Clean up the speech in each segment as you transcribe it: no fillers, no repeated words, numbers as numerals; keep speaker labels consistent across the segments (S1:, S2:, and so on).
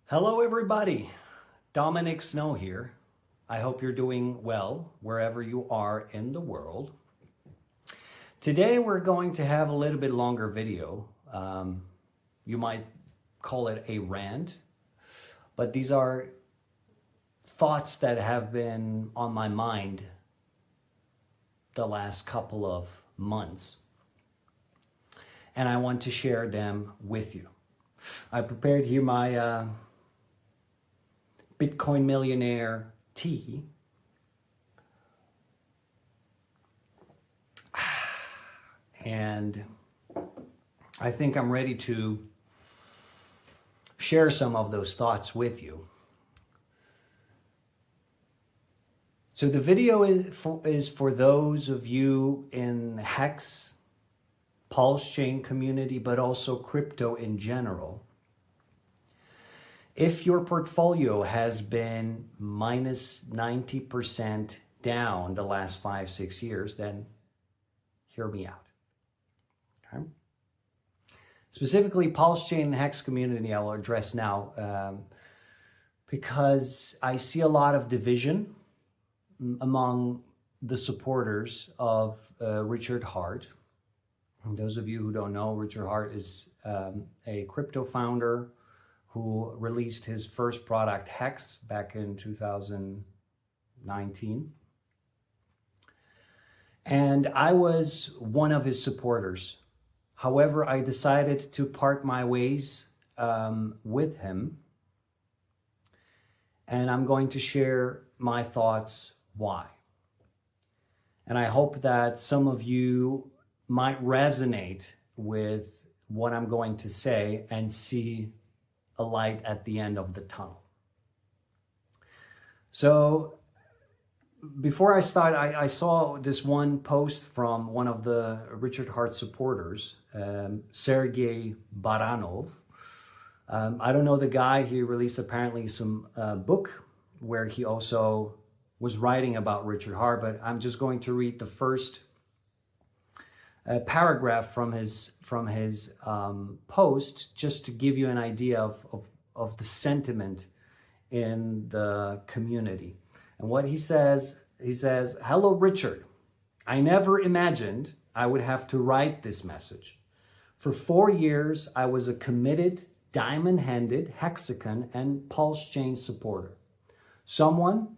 S1: Hello everybody, Dominic Snow here. I hope you're doing well wherever you are in the world. Today we're going to have a little bit longer video. You might call it a rant, but these are thoughts that have been on my mind the last couple of months, and I want to share them with you. I prepared here my Bitcoin millionaire tea. And I think I'm ready to share some of those thoughts with you. So the video is for those of you in Hex Pulsechain community, but also crypto in general. If your portfolio has been minus 90% down the last 5-6 years, then hear me out. Okay? Specifically, Pulsechain and Hex community I will address now because I see a lot of division among the supporters of Richard Heart. And those of you who don't know, Richard Heart is a crypto founder who released his first product, Hex, back in 2019. And I was one of his supporters. However, I decided to part my ways with him. And I'm going to share my thoughts why. And I hope that some of you might resonate with what I'm going to say and see a light at the end of the tunnel. So before I start, I saw this one post from one of the Richard Heart supporters, Sergey Baranov. I don't know the guy. He released apparently some book where he also was writing about Richard Heart, but I'm just going to read the first paragraph from his post, just to give you an idea of the sentiment in the community. And what he says, "Hello, Richard. I never imagined I would have to write this message. For 4 years, I was a committed, diamond-handed hexagon and Pulsechain supporter. Someone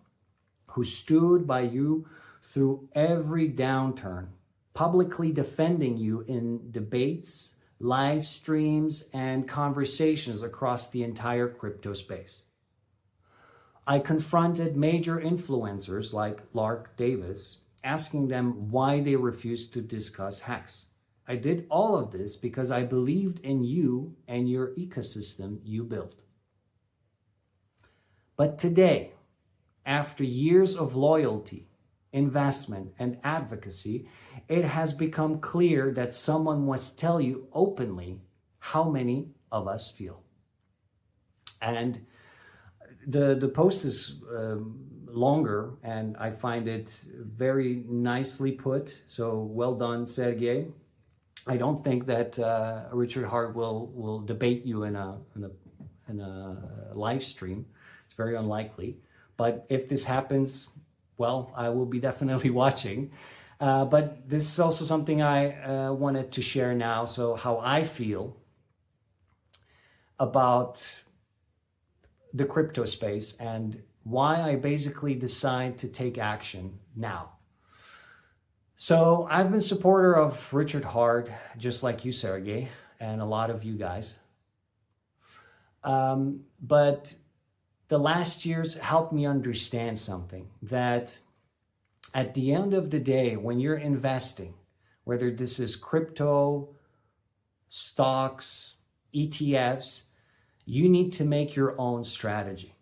S1: who stood by you through every downturn, publicly defending you in debates, live streams, and conversations across the entire crypto space. I confronted major influencers like Lark Davis, asking them why they refused to discuss Hex. I did all of this because I believed in you and your ecosystem you built. But today, after years of loyalty, investment, and advocacy, it has become clear that someone must tell you openly how many of us feel." And the post is longer, and I find it very nicely put. So well done, Sergey. I don't think that Richard Heart will debate you in a live stream. It's very unlikely. But if this happens, well, I will be definitely watching. But this is also something I wanted to share now. So how I feel about the crypto space and why I basically decide to take action now. So I've been a supporter of Richard Heart, just like you, Sergey, and a lot of you guys. But the last years helped me understand something, that at the end of the day, when you're investing, whether this is crypto, stocks, ETFs, you need to make your own strategy.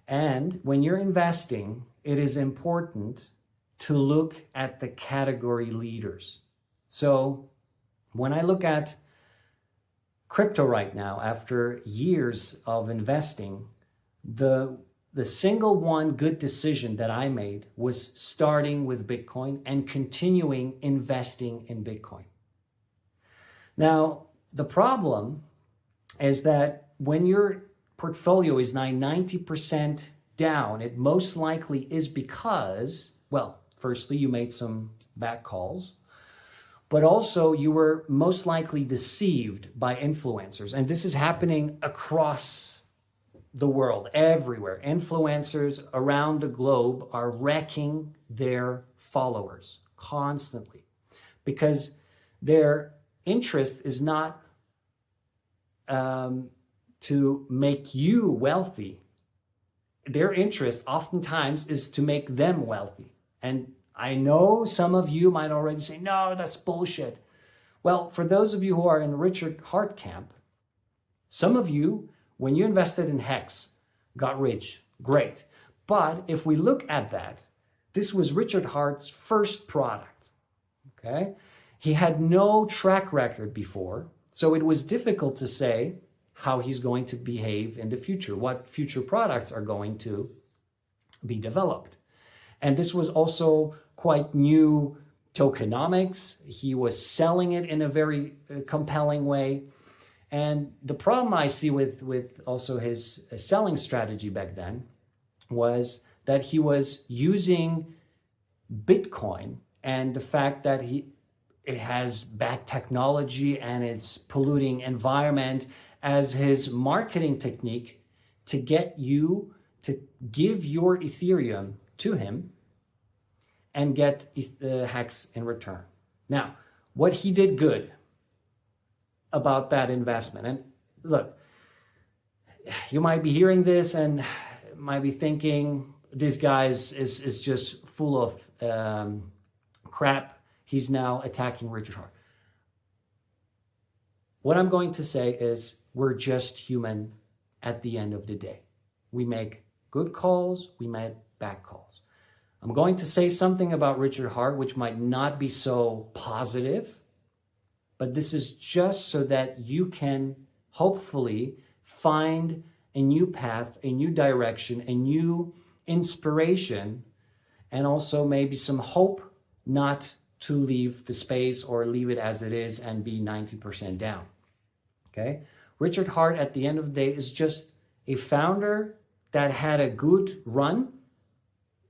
S1: And when you're investing, it is important to look at the category leaders. So when I look at crypto right now, after years of investing, the single one good decision that I made was starting with Bitcoin and continuing investing in Bitcoin. Now, the problem is that when you're portfolio is now 90% down, it most likely is because, well, firstly, you made some bad calls, but also you were most likely deceived by influencers. And this is happening across the world, everywhere. Influencers around the globe are wrecking their followers constantly because their interest is not to make you wealthy. Their interest oftentimes is to make them wealthy. And I know some of you might already say, no, that's bullshit. Well, for those of you who are in Richard Hart camp, some of you, when you invested in Hex, got rich. Great. But if we look at that, this was Richard Hart's first product. Okay? He had no track record before, so it was difficult to say how he's going to behave in the future, what future products are going to be developed. And this was also quite new tokenomics. He was selling it in a very compelling way. And the problem I see with also his selling strategy back then was that he was using Bitcoin and the fact that it has bad technology and it's polluting environment as his marketing technique to get you to give your Ethereum to him and get Hex in return. Now, what he did good about that investment, and look, you might be hearing this and might be thinking this guy is just full of crap. He's now attacking Richard Hart. What I'm going to say is we're just human at the end of the day. We make good calls, we make bad calls. I'm going to say something about Richard Hart, which might not be so positive, but this is just so that you can hopefully find a new path, a new direction, a new inspiration, and also maybe some hope not to leave the space or leave it as it is and be 90% down. Okay? Richard Hart, at the end of the day, is just a founder that had a good run,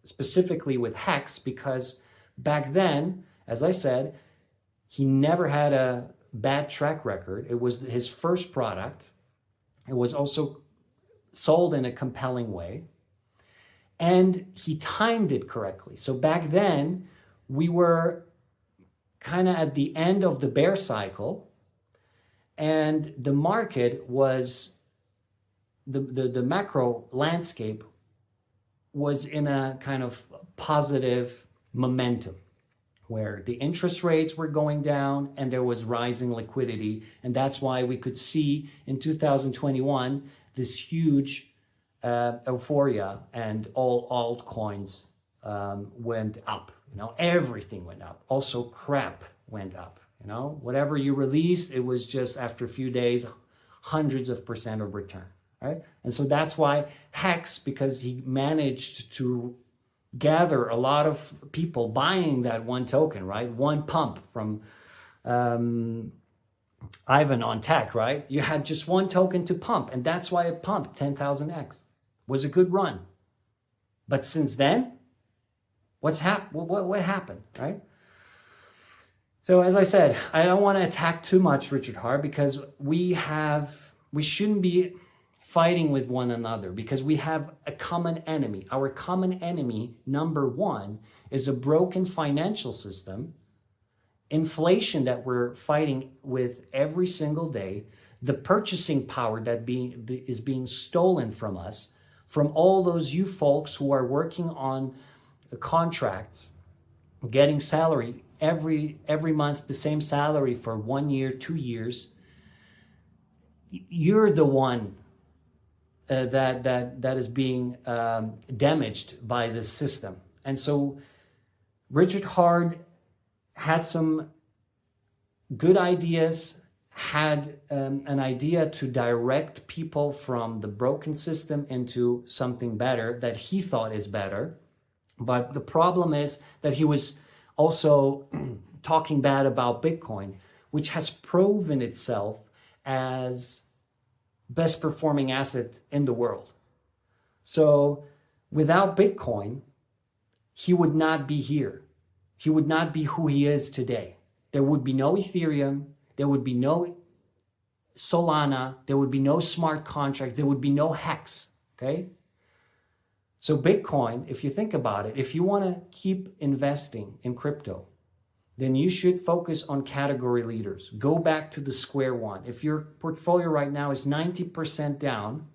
S1: specifically with Hex, because back then, as I said, he never had a bad track record. It was his first product. It was also sold in a compelling way. And he timed it correctly. So back then, we were kind of at the end of the bear cycle, and the market was, the macro landscape was in a kind of positive momentum where the interest rates were going down and there was rising liquidity. And that's why we could see in 2021 this huge euphoria, and all altcoins went up. You know, everything went up. Also crap went up. You know, whatever you released, it was just after a few days, hundreds of % of return, right? And so that's why Hex, because he managed to gather a lot of people buying that one token, right? One pump from Ivan on Tech, right? You had just one token to pump, and that's why it pumped 10,000x. Was a good run. But since then, what happened, right? So as I said, I don't want to attack too much Richard Hart, because we shouldn't be fighting with one another, because we have a common enemy. Our common enemy, number one, is a broken financial system, inflation that we're fighting with every single day, the purchasing power that is being stolen from us, from all those you folks who are working on contracts, getting salary every month, the same salary for 1 year, 2 years. You're the one that is being damaged by this system. And so Richard Hart had some good ideas, had an idea to direct people from the broken system into something better that he thought is better. But the problem is that he was also talking bad about Bitcoin, which has proven itself as best performing asset in the world. So without Bitcoin, he would not be here. He would not be who he is today. There would be no Ethereum. There would be no Solana. There would be no smart contract. There would be no Hex, okay? So Bitcoin, if you think about it, if you want to keep investing in crypto, then you should focus on category leaders. Go back to the square one. If your portfolio right now is 90% down,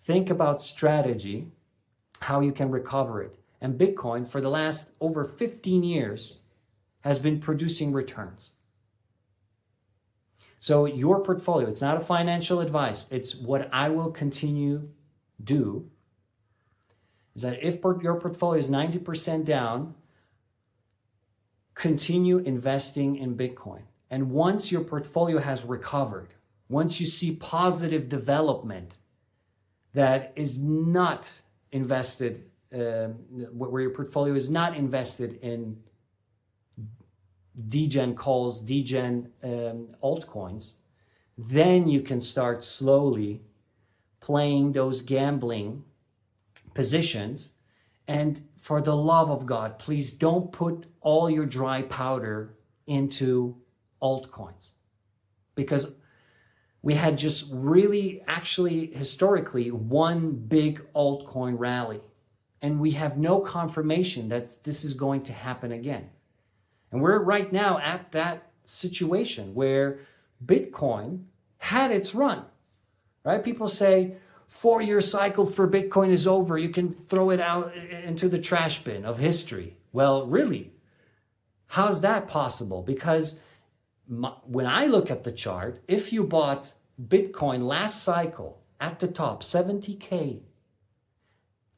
S1: think about strategy, how you can recover it. And Bitcoin, for the last over 15 years, has been producing returns. So your portfolio, it's not a financial advice, it's what I will continue do, is that if your portfolio is 90% down, continue investing in Bitcoin. And once your portfolio has recovered, once you see positive development that is not invested, where your portfolio is not invested in degen calls, degen altcoins, then you can start slowly playing those gambling positions. And for the love of God, please don't put all your dry powder into altcoins, because we had just really, actually, historically, one big altcoin rally, and we have no confirmation that this is going to happen again. And we're right now at that situation where Bitcoin had its run, right? People say 4-year cycle for Bitcoin is over. You can throw it out into the trash bin of history. Well, really, how's that possible? Because when I look at the chart, if you bought Bitcoin last cycle at the top, 70K,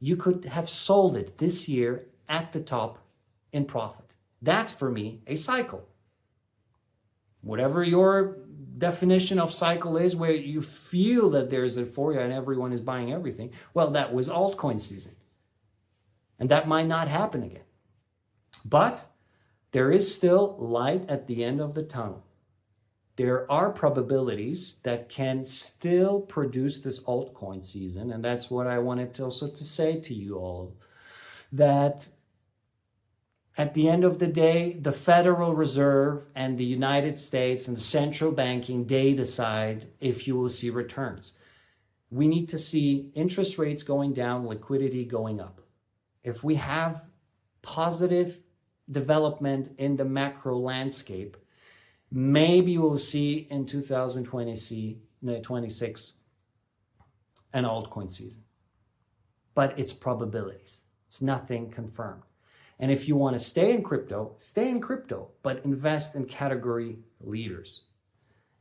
S1: you could have sold it this year at the top in profit. That's, for me, a cycle. Whatever your definition of cycle is, where you feel that there's euphoria and everyone is buying everything, well, that was altcoin season. And that might not happen again. But there is still light at the end of the tunnel. There are probabilities that can still produce this altcoin season. And that's what I wanted also to say to you all, that at the end of the day, the Federal Reserve and the United States and the central banking, they decide if you will see returns. We need to see interest rates going down, liquidity going up. If we have positive development in the macro landscape, maybe we'll see in 2026 an altcoin season. But it's probabilities. It's nothing confirmed. And if you want to stay in crypto, but invest in category leaders.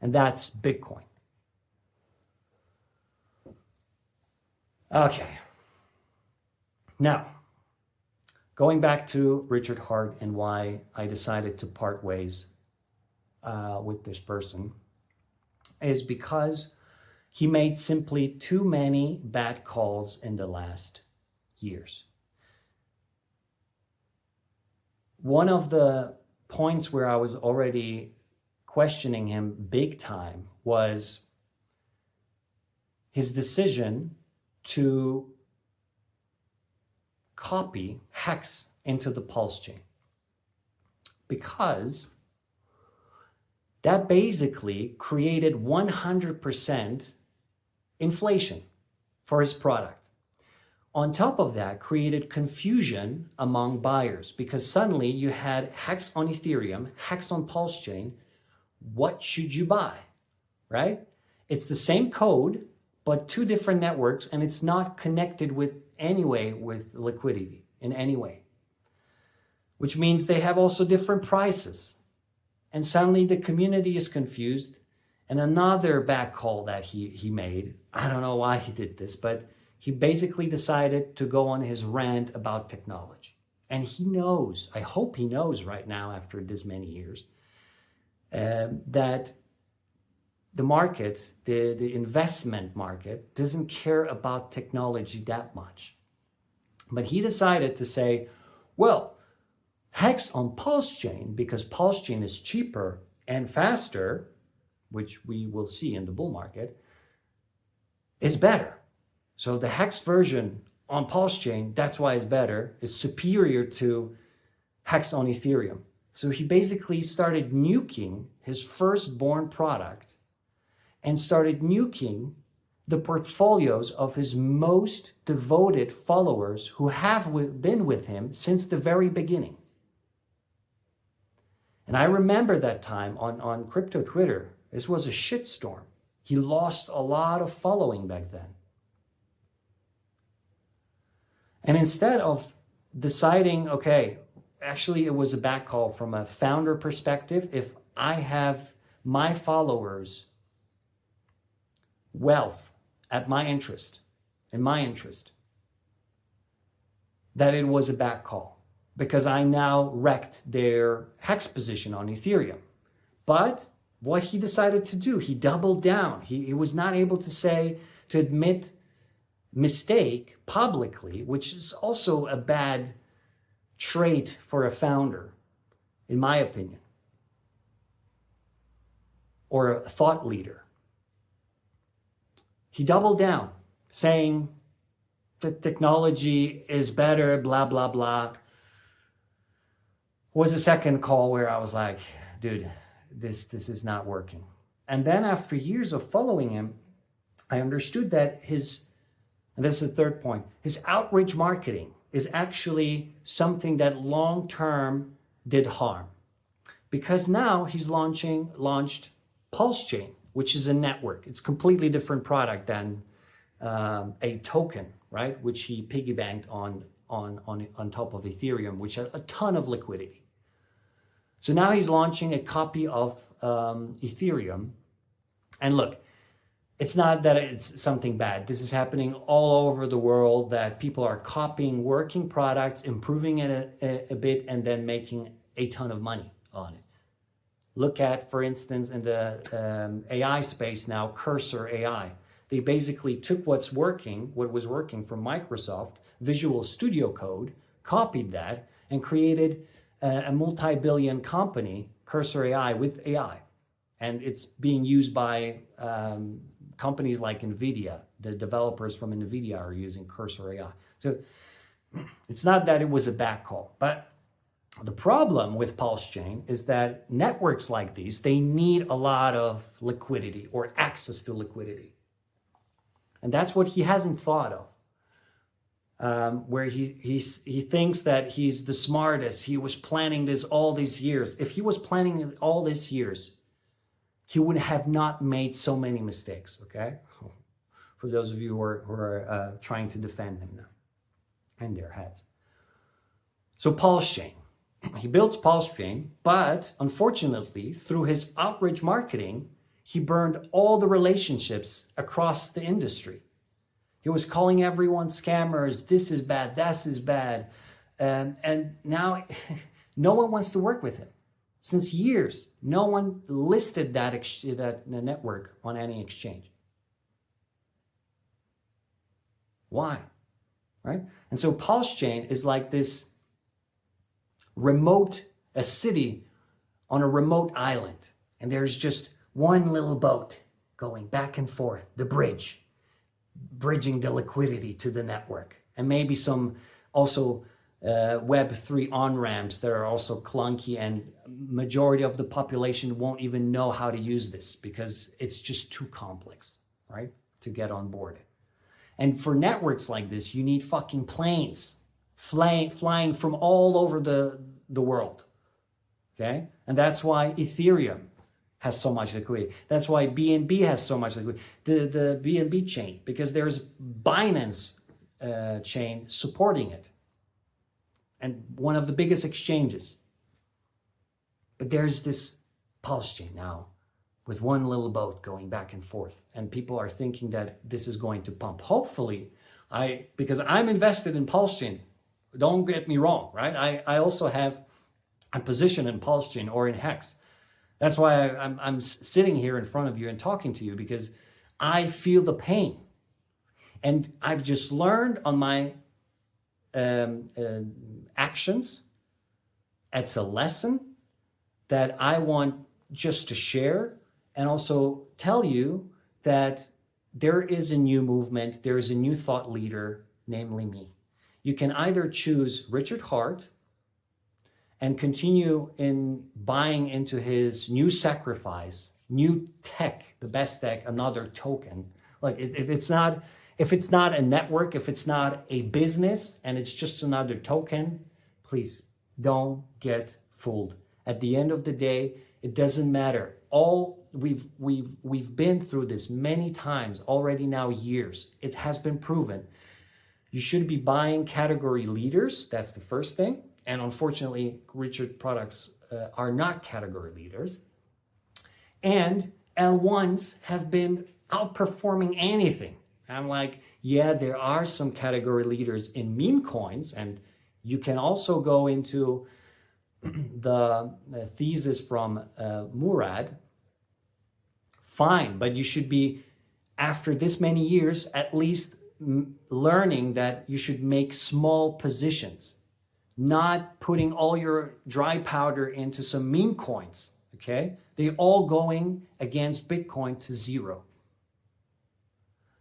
S1: And that's Bitcoin. Okay. Now, going back to Richard Hart and why I decided to part ways with this person is because he made simply too many bad calls in the last years. One of the points where I was already questioning him big time was his decision to copy Hex into the Pulse chain, because that basically created 100% inflation for his product. On top of that, created confusion among buyers, because suddenly you had Hex on Ethereum, Hex on Pulse chain. What should you buy, right? It's the same code, but two different networks, and it's not connected with liquidity in any way, which means they have also different prices. And suddenly the community is confused. And another back call that he made, I don't know why he did this, but he basically decided to go on his rant about technology. And he knows, I hope he knows right now after this many years, that the market, the investment market, doesn't care about technology that much. But he decided to say, well, Hex on Pulse chain, because Pulse chain is cheaper and faster, which we will see in the bull market, is better. So the Hex version on Pulsechain, that's why it's better, is superior to Hex on Ethereum. So he basically started nuking his firstborn product and started nuking the portfolios of his most devoted followers who have been with him since the very beginning. And I remember that time on crypto Twitter, this was a shitstorm. He lost a lot of following back then. And instead of deciding, okay, actually it was a backcall from a founder perspective, if I have my followers' wealth at my interest, in my interest, that it was a backcall because I now wrecked their Hex position on Ethereum. But what he decided to do, he doubled down. He was not able to admit mistake publicly, which is also a bad trait for a founder, in my opinion, or a thought leader. He doubled down, saying that technology is better, blah, blah, blah. Was a second call where I was like, dude, this is not working. And then after years of following him, I understood that and this is the third point, his outreach marketing is actually something that long-term did harm. Because now he's launched Pulsechain, which is a network. It's a completely different product than a token, right? Which he piggybanked on top of Ethereum, which had a ton of liquidity. So now he's launching a copy of Ethereum. And look, it's not that it's something bad. This is happening all over the world, that people are copying working products, improving it a bit, and then making a ton of money on it. Look at, for instance, in the AI space now, Cursor AI. They basically took what was working from Microsoft, Visual Studio Code, copied that, and created a multi-billion company, Cursor AI, with AI. And it's being used by companies like NVIDIA. The developers from NVIDIA are using Cursor AI. So it's not that it was a backcall, but the problem with Pulsechain is that networks like these, they need a lot of liquidity or access to liquidity. And that's what he hasn't thought of. Where he thinks that he's the smartest. He was planning this all these years. If he was planning it all these years, he would have not made so many mistakes, okay? For those of you who are trying to defend him now in their heads. So Pulsechain. He built Pulsechain, but unfortunately, through his outreach marketing, he burned all the relationships across the industry. He was calling everyone scammers, this is bad, that is bad. And now no one wants to work with him. Since years, no one listed that network on any exchange. Why? Right? And so Pulsechain is like this a city on a remote island. And there's just one little boat going back and forth, the bridge, bridging the liquidity to the network. And maybe some also Web3 on-ramps that are also clunky, and majority of the population won't even know how to use this because it's just too complex, right, to get on board. And for networks like this, you need fucking planes flying from all over the world, okay? And that's why Ethereum has so much liquidity. That's why BNB has so much liquidity. The BNB chain, because there's Binance chain supporting it, and one of the biggest exchanges. But there's this Pulsechain now with one little boat going back and forth, and people are thinking that this is going to pump. Hopefully, because I'm invested in Pulsechain, don't get me wrong, right? I also have a position in Pulsechain or in Hex. That's why I'm sitting here in front of you and talking to you, because I feel the pain. And I've just learned on my actions, it's a lesson that I want just to share, and also tell you that there is a new movement, there is a new thought leader, namely me. You can either choose Richard Hart and continue in buying into his new sacrifice, new tech, the best tech, another token. Like if it's not a network, if it's not a business and it's just another token, please don't get fooled. At the end of the day, it doesn't matter. We've been through this many times already, now years. It has been proven. You should be buying category leaders. That's the first thing. And unfortunately, Richard products are not category leaders. And L1s have been outperforming anything. I'm like, yeah, there are some category leaders in meme coins, and you can also go into the thesis from Murad. Fine, but you should be, after this many years, at least learning that you should make small positions, not putting all your dry powder into some meme coins, okay? They all going against Bitcoin to zero.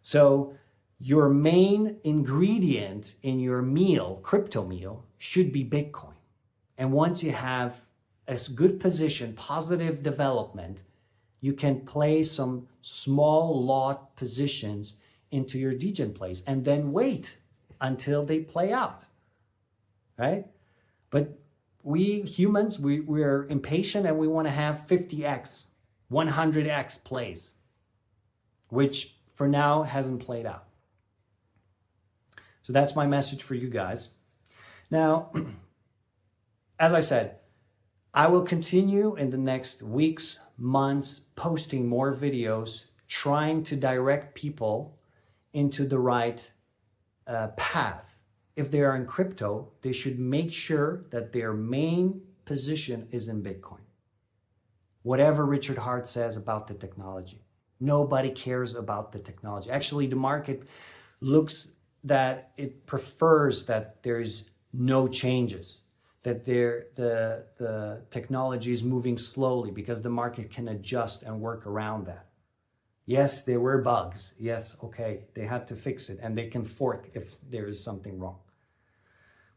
S1: So your main ingredient in your meal, crypto meal, should be Bitcoin. And once you have a good position, positive development, you can play some small lot positions into your degen plays and then wait until they play out, right? But we humans, we're impatient and we want to have 50x, 100x plays, which for now hasn't played out. So that's my message for you guys. Now, as I said, I will continue in the next weeks, months, posting more videos, trying to direct people into the right path. If they are in crypto, they should make sure that their main position is in Bitcoin. Whatever Richard Hart says about the technology, nobody cares about the technology. Actually, the market looks that it prefers that there is no changes, that the technology is moving slowly because the market can adjust and work around that. Yes, there were bugs. Yes, okay, they had to fix it, and they can fork if there is something wrong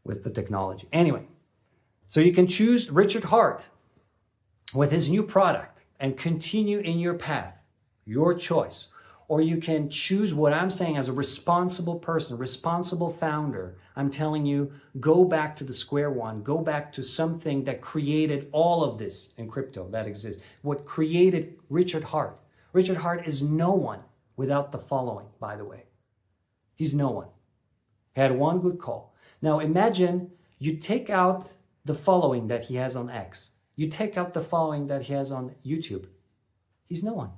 S1: with the technology. Anyway, so you can choose Richard Hart with his new product and continue in your path, your choice. Or you can choose what I'm saying as a responsible person, responsible founder. I'm telling you, go back to the square one, go back to something that created all of this in crypto that exists. What created Richard Hart. Richard Hart is no one without the following, by the way. He's no one. He had one good call. Now imagine you take out the following that he has on X. You take out the following that he has on YouTube. He's no one.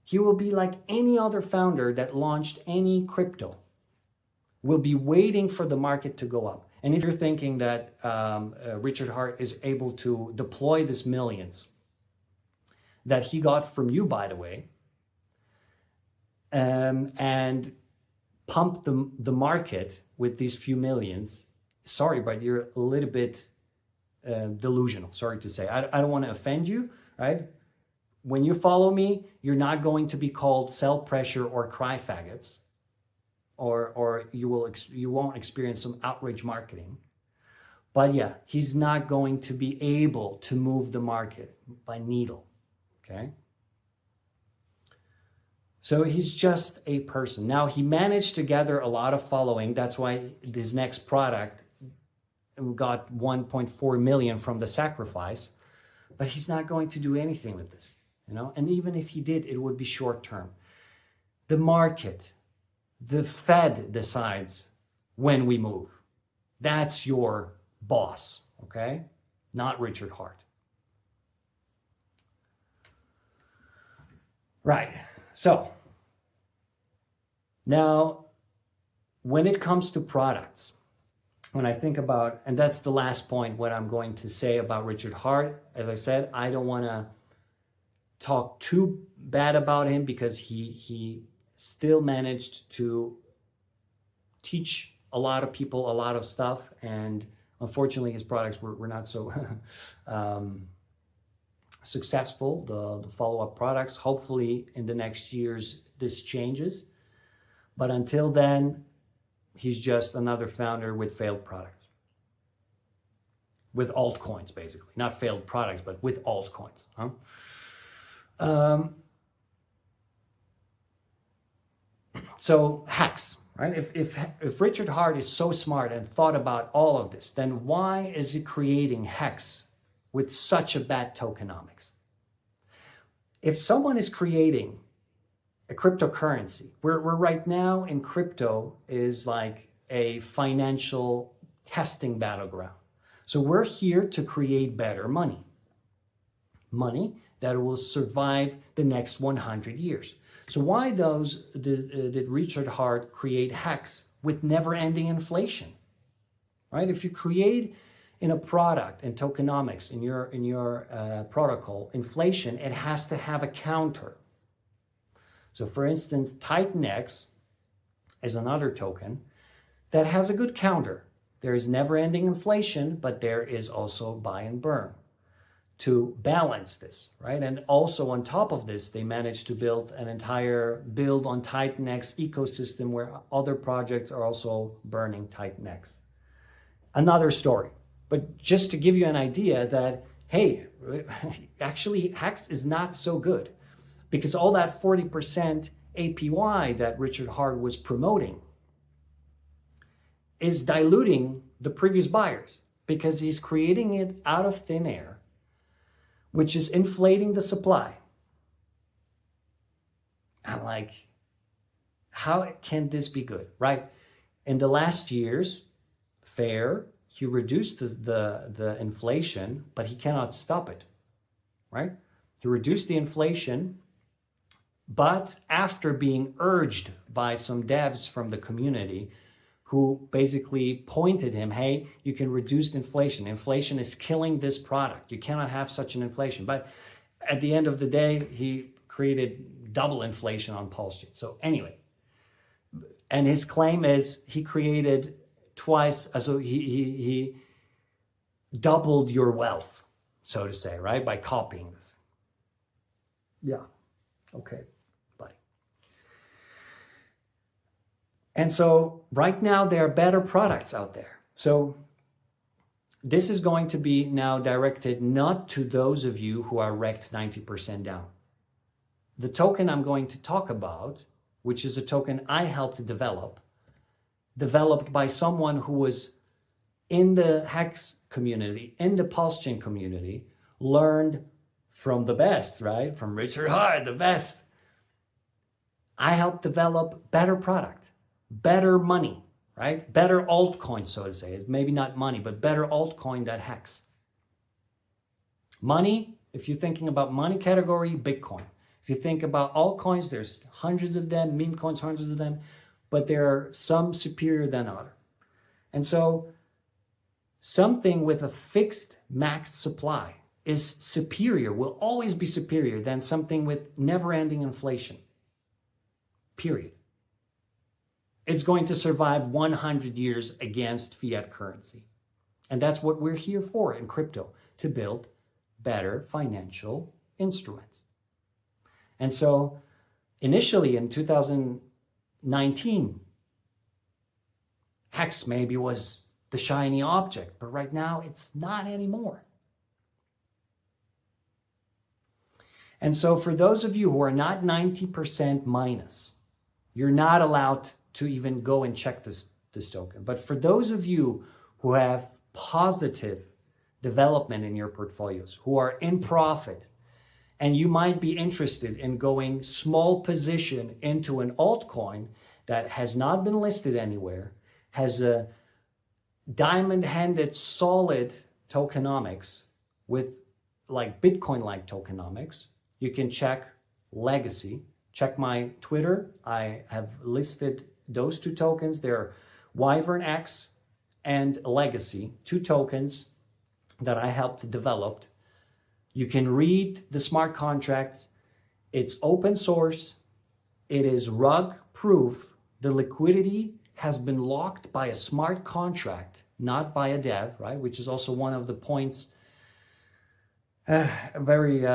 S1: He will be like any other founder that launched any crypto. Will be waiting for the market to go up. And if you're thinking that Richard Hart is able to deploy this millions that he got from you, by the way, and pump the market with these few millions, sorry, but you're a little bit delusional, sorry to say. I don't want to offend you, right? When you follow me, you're not going to be called sell pressure or cry faggots, or you won't experience some outrage marketing. But yeah, he's not going to be able to move the market by needle, okay? So he's just a person. Now he managed to gather a lot of following. That's why this next product got 1.4 million from the sacrifice, but he's not going to do anything with this. You know, and even if he did, it would be short term. The market, the Fed decides when we move. That's your boss, okay? Not Richard Hart. Right. So now, when it comes to products, when I think about, and that's the last point, what I'm going to say about Richard Hart, as I said, I don't want to talk too bad about him because he still managed to teach a lot of people a lot of stuff, and unfortunately his products were not so successful, the follow-up products. Hopefully in the next years this changes. But until then, he's just another founder with failed products. With altcoins, basically. Not failed products, but with altcoins. So Hex, right? If Richard Hart is so smart and thought about all of this, then why is he creating Hex with such a bad tokenomics? If someone is creating a cryptocurrency, we're right now in crypto is like a financial testing battleground. So we're here to create better money. Money that will survive the next 100 years. So why did Richard Hart create Hex with never-ending inflation? Right? If you create in a product, in tokenomics, in your protocol, inflation, it has to have a counter. So for instance, Titan X is another token that has a good counter. There is never-ending inflation, but there is also buy and burn to balance this, right? And also on top of this, they managed to build an entire build on Titan X ecosystem where other projects are also burning Titan X. Another story, but just to give you an idea that, hey, actually Hex is not so good because all that 40% APY that Richard Hart was promoting is diluting the previous buyers because he's creating it out of thin air, which is inflating the supply. I'm like, how can this be good, right? In the last years, fair, he reduced the inflation, but he cannot stop it, right? He reduced the inflation, but after being urged by some devs from the community who basically pointed him, hey, you can reduce inflation. Inflation is killing this product. You cannot have such an inflation. But at the end of the day, he created double inflation on Pulsechain. So anyway, and his claim is he created twice, so he doubled your wealth, so to say, right? By copying this. Yeah, okay. And so right now there are better products out there. So this is going to be now directed not to those of you who are wrecked 90% down. The token I'm going to talk about, which is a token I helped develop, developed by someone who was in the Hex community, in the Pulsechain community, learned from the best, right? From Richard Hart, the best. I helped develop better product. Better money, right? Better altcoin, so to say. Maybe not money, but better altcoin than Hex. Money, if you're thinking about money category, Bitcoin. If you think about altcoins, there's hundreds of them, meme coins, hundreds of them, but there are some superior than other. And so something with a fixed max supply is superior, will always be superior than something with never-ending inflation, period. It's going to survive 100 years against fiat currency. And that's what we're here for in crypto, to build better financial instruments. And so initially in 2019, Hex maybe was the shiny object, but right now it's not anymore. And so for those of you who are not 90% minus, you're not allowed to even go and check this token. But for those of you who have positive development in your portfolios, who are in profit, and you might be interested in going small position into an altcoin that has not been listed anywhere, has a diamond-handed solid tokenomics with like Bitcoin-like tokenomics, you can check Legacy. Check my Twitter. I have listed those two tokens. They're Wyvern X and Legacy, two tokens that I helped develop. You can read the smart contracts. It's open source. It is rug proof. The liquidity has been locked by a smart contract, not by a dev, right? Which is also one of the points, very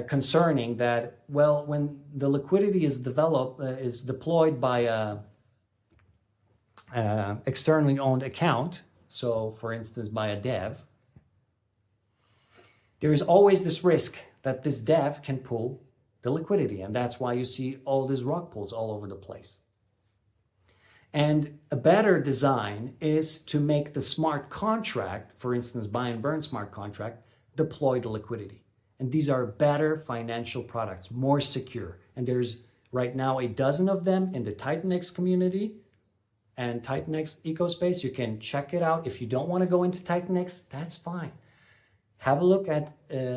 S1: concerning that, well, when the liquidity is deployed by a externally owned account, so for instance by a dev, there is always this risk that this dev can pull the liquidity, and that's why you see all these rug pulls all over the place. And a better design is to make the smart contract, for instance buy and burn smart contract, deploy the liquidity. And these are better financial products, more secure. And there's right now a dozen of them in the TitanX community and TitanX ecospace. You can check it out. If you don't want to go into TitanX, that's fine. Have a look at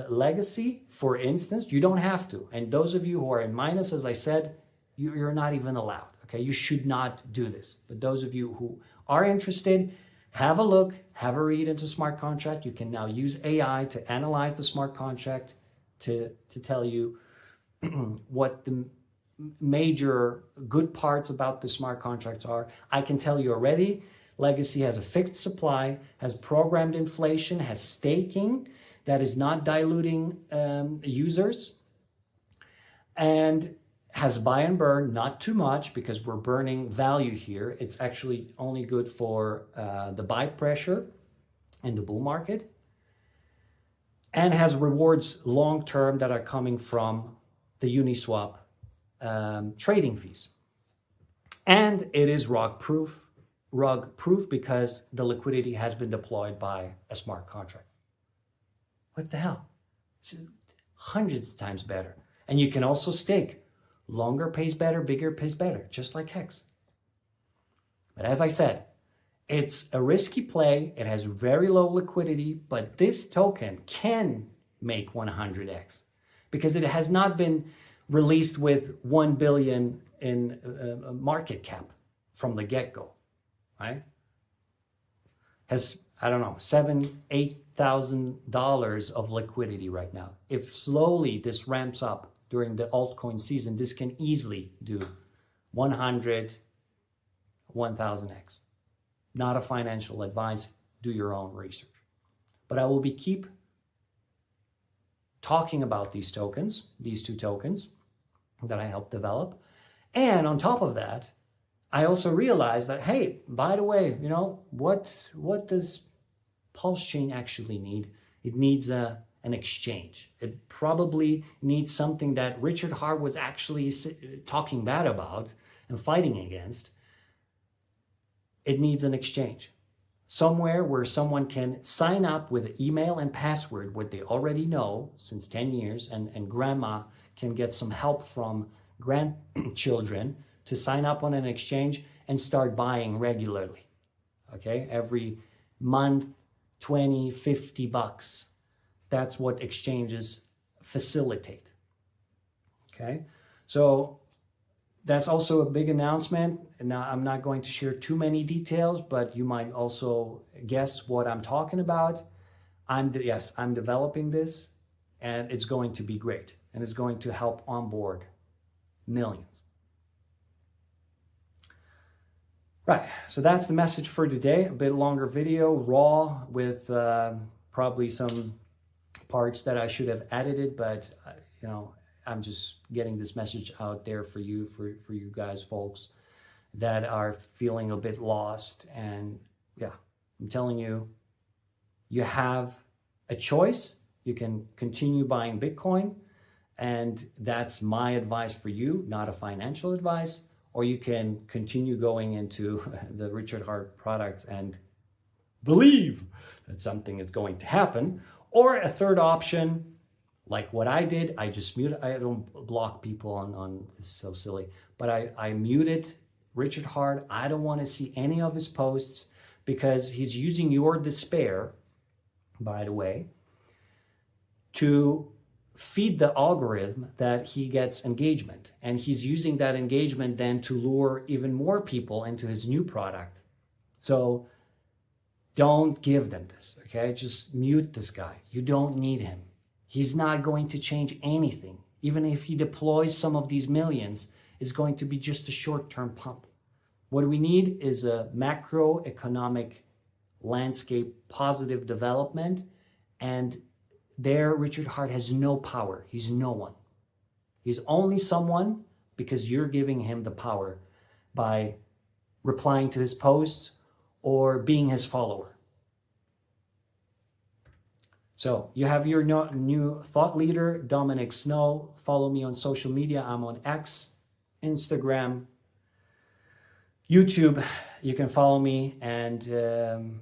S1: Legacy, for instance. You don't have to. And those of you who are in minus, as I said, you're not even allowed. Okay, you should not do this. But those of you who are interested, have a look, have a read into smart contract. You can now use AI to analyze the smart contract to tell you what the major good parts about the smart contracts are. I can tell you already, Legacy has a fixed supply, has programmed inflation, has staking that is not diluting users, and has buy and burn, not too much because we're burning value here. It's actually only good for the buy pressure in the bull market, and has rewards long-term that are coming from the Uniswap trading fees. And it is rug proof because the liquidity has been deployed by a smart contract. What the hell? It's hundreds of times better. And you can also stake. Longer pays better, bigger pays better, just like Hex. But as I said, it's a risky play. It has very low liquidity, but this token can make 100x because it has not been released with 1 billion in market cap from the get-go, right? Has, I don't know, $7,000-8,000 of liquidity right now. If slowly this ramps up during the altcoin season, this can easily do 100, 1000x. Not a financial advice, do your own research. But I will keep talking about these tokens, these two tokens that I helped develop. And on top of that, I also realized that, hey, by the way, you know, what does Pulsechain actually need? It needs an exchange. It probably needs something that Richard Hart was actually talking bad about and fighting against. It needs an exchange. Somewhere where someone can sign up with an email and password, what they already know since 10 years, and grandma can get some help from grandchildren to sign up on an exchange and start buying regularly. Okay, every month, 20, 50 bucks. That's what exchanges facilitate. Okay, so that's also a big announcement. And now I'm not going to share too many details, but you might also guess what I'm talking about. I'm developing this, and it's going to be great, and it's going to help onboard millions. Right, so that's the message for today. A bit longer video, raw, with probably some parts that I should have edited, but you know, I'm just getting this message out there for you, for you guys, folks, that are feeling a bit lost. And yeah, I'm telling you, you have a choice. You can continue buying Bitcoin, and that's my advice for you, not a financial advice. Or you can continue going into the Richard Hart products and believe that something is going to happen. Or a third option, like what I did, I just muted. I don't block people on this is so silly, but I muted Richard Hart. I don't want to see any of his posts because he's using your despair, by the way, to feed the algorithm that he gets engagement. And he's using that engagement then to lure even more people into his new product. So don't give them this, okay? Just mute this guy. You don't need him. He's not going to change anything. Even if he deploys some of these millions, it's going to be just a short-term pump. What we need is a macroeconomic landscape positive development, and there, Richard Hart has no power. He's no one. He's only someone because you're giving him the power by replying to his posts or being his follower. So you have your new thought leader, Dominic Snow. Follow me on social media. I'm on X, Instagram, YouTube. You can follow me and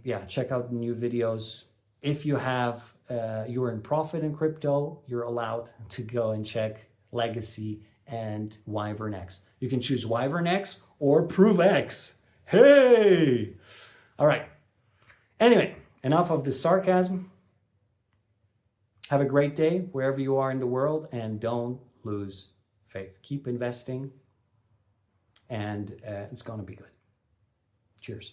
S1: yeah, check out the new videos. If you have, you're in profit in crypto, you're allowed to go and check Legacy and Wyvern X. You can choose Wyvern X or Prove X. Hey! All right. Anyway, enough of this sarcasm. Have a great day wherever you are in the world, and don't lose faith. Keep investing, and it's going to be good. Cheers.